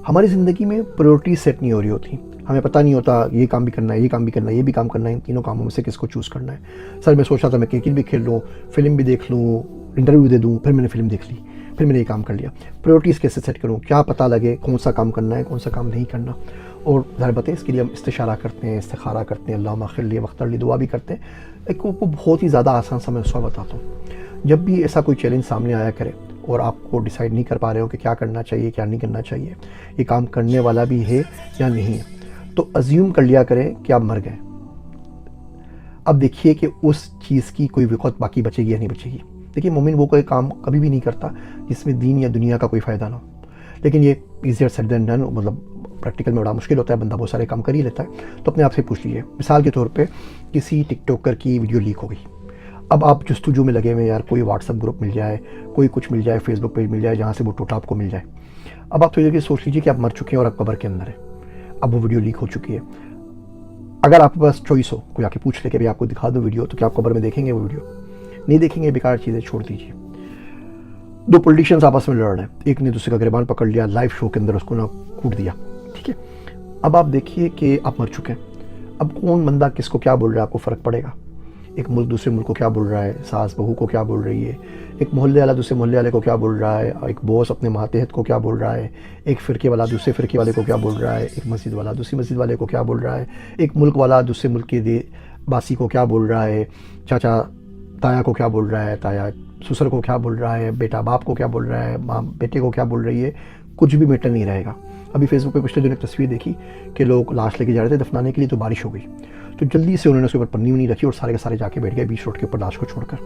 ہماری زندگی میں پریورٹیز سیٹ نہیں ہو رہی ہوتی، ہمیں پتہ نہیں ہوتا یہ کام بھی کرنا ہے، یہ کام بھی کرنا ہے، یہ بھی کام کرنا ہے، ان تینوں کاموں میں سے کس کو چوز کرنا ہے۔ سر میں سوچ رہا تھا میں کرکٹ بھی کھیل لوں، فلم بھی دیکھ لوں، انٹرویو بھی دے دوں، پھر میں نے فلم دیکھ لی، پھر میں نے یہ کام کر لیا۔ پریورٹیز کیسے سیٹ کروں، کیا پتہ لگے کون سا کام کرنا ہے، کون سا کام نہیں کرنا۔ اور ظاہر بات ہے اس کے لیے ہم استشارہ کرتے ہیں، استخارہ کرتے ہیں، اللہم اغفر لی واغفر لی، دعا بھی کرتے ہیں۔ ایک کو بہت ہی زیادہ آسان سا میں نسخہ بتاتا ہوں۔ جب بھی ایسا کوئی چیلنج سامنے آیا کرے اور آپ کو ڈیسائیڈ نہیں کر پا رہے ہو کہ کیا کرنا چاہیے کیا نہیں کرنا چاہیے، یہ کام کرنے والا بھی ہے یا نہیں ہے، تو ازیوم کر لیا کریں کہ آپ مر گئے۔ اب دیکھیے کہ اس چیز کی کوئی وقت باقی بچے گی یا نہیں بچے گی۔ دیکھیے مومن وہ کوئی کام کبھی بھی نہیں کرتا جس میں دین یا دنیا کا کوئی فائدہ نہ ہو، لیکن یہ ایزیئر سیڈ دین ڈن، مطلب پریکٹیکل میں بڑا مشکل ہوتا ہے، بندہ بہت سارے کام کر ہی لیتا ہے۔ تو اپنے آپ سے پوچھ لیجیے، مثال کے طور پہ کسی ٹک ٹاکر کی ویڈیو لیک ہو گئی، اب آپ جستجو میں لگے ہوئے یار کوئی واٹس ایپ گروپ مل جائے، کوئی کچھ مل جائے، فیس بک پیج مل جائے جہاں سے وہ ٹوٹا آپ کو مل جائے۔ اب آپ تھوڑی دیر کے سوچ لیجیے کہ آپ مر چکے ہیں اور آپ قبر کے اندر ہیں، اب وہ ویڈیو لیک ہو چکی ہے۔ اگر آپ کے پاس چوائس ہو، کوئی آ کے پوچھ لے کہ آپ کو دکھا دو ویڈیو، تو کیا آپ قبر میں دیکھیں گے وہ ویڈیو؟ نہیں دیکھیں گے، بیکار چیزیں چھوڑ دیجیے۔ دو پولیٹیشنز آپس میں لڑ رہے ہیں، ایک نے دوسرے کا گریبان پکڑ لیا، لائیو شو کے اندر اس کو نہ کوٹ دیا، ٹھیک ہے۔ اب آپ دیکھیے کہ آپ مر چکے ہیں، اب کون بندہ کس کو کیا بول رہا ہے آپ کو فرق پڑے گا؟ ایک ملک دوسرے ملک کو کیا بول رہا ہے، ساس بہو کو کیا بول رہی ہے، ایک محلے والا دوسرے محلے والے کو کیا بول رہا ہے، ایک باس اپنے ماتحت کو کیا بول رہا ہے، ایک فرقے والا دوسرے فرقے والے کو کیا بول رہا ہے، ایک مسجد والا دوسری مسجد والے کو کیا بول رہا ہے، ایک ملک والا دوسرے ملک کے باسی کو کیا بول رہا ہے، چاچا تایا کو کیا بول رہا ہے، تایا سسر کو کیا بول رہا ہے، بیٹا باپ کو کیا بول رہا ہے، ماں بیٹے کو کیا بول رہی ہے، کچھ بھی میٹر نہیں رہے گا۔ ابھی فیس بک پہ پچھلے دن ایک تصویر دیکھی کہ لوگ لاش لے کے جا رہے تھے دفنانے کے لیے، تو بارش ہو گئی، تو جلدی سے انہوں نے اس کے اوپر پنی نہیں رکھی اور سارے کے سارے جا کے بیٹھ گئے بیچ روڈ کے اوپر لاش کو چھوڑ کر۔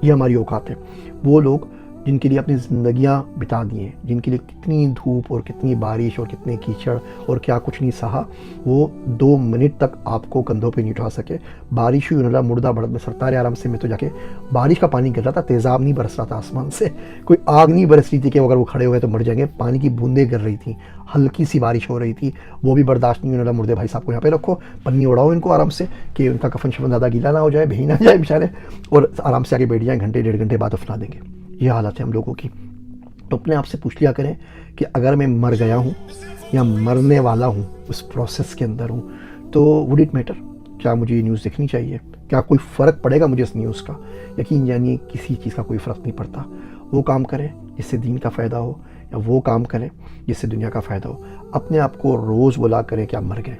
یہ ہماری اوقات ہے۔ وہ لوگ جن کے لیے اپنی زندگیاں بتا دی ہیں، جن کے لیے کتنی دھوپ اور کتنی بارش اور کتنے کیچڑ اور کیا کچھ نہیں سہا، وہ 2 منٹ تک آپ کو کندھوں پہ نہیں اٹھا سکے۔ بارش ہوئی، انہوں نے مردہ بڑھت میں سرتار آرام سے، میں تو جا کے بارش کا پانی گر رہا تھا، تیزاب نہیں برس رہا تھا آسمان سے، کوئی آگ نہیں برس رہی تھی کہ اگر وہ کھڑے ہوئے تو مر جائیں گے، پانی کی بوندیں گر رہی تھیں، ہلکی سی بارش ہو رہی تھی، وہ بھی برداشت نہیں۔ انہوں نے مردے بھائی صاحب کو یہاں پہ رکھو، پنی اڑاؤ ان کو آرام سے کہ ان کا کفن شفن زیادہ گیلا نہ ہو جائے، بہی نہ جائے بیچارے، اور آرام سے آگے بیٹھ جائیں، گھنٹے 1.5 گھنٹے بعد دفنا دیں گے۔ یہ حالت ہے ہم لوگوں کی۔ تو اپنے آپ سے پوچھ لیا کریں کہ اگر میں مر گیا ہوں یا مرنے والا ہوں، اس پروسیس کے اندر ہوں، تو وڈ اٹ میٹر؟ کیا مجھے یہ نیوز دیکھنی چاہیے؟ کیا کوئی فرق پڑے گا مجھے اس نیوز کا؟ یقین جانیے کسی چیز کا کوئی فرق نہیں پڑتا۔ وہ کام کریں جس سے دین کا فائدہ ہو، یا وہ کام کریں جس سے دنیا کا فائدہ ہو۔ اپنے آپ کو روز بلا کریں کہ آپ مر گئے۔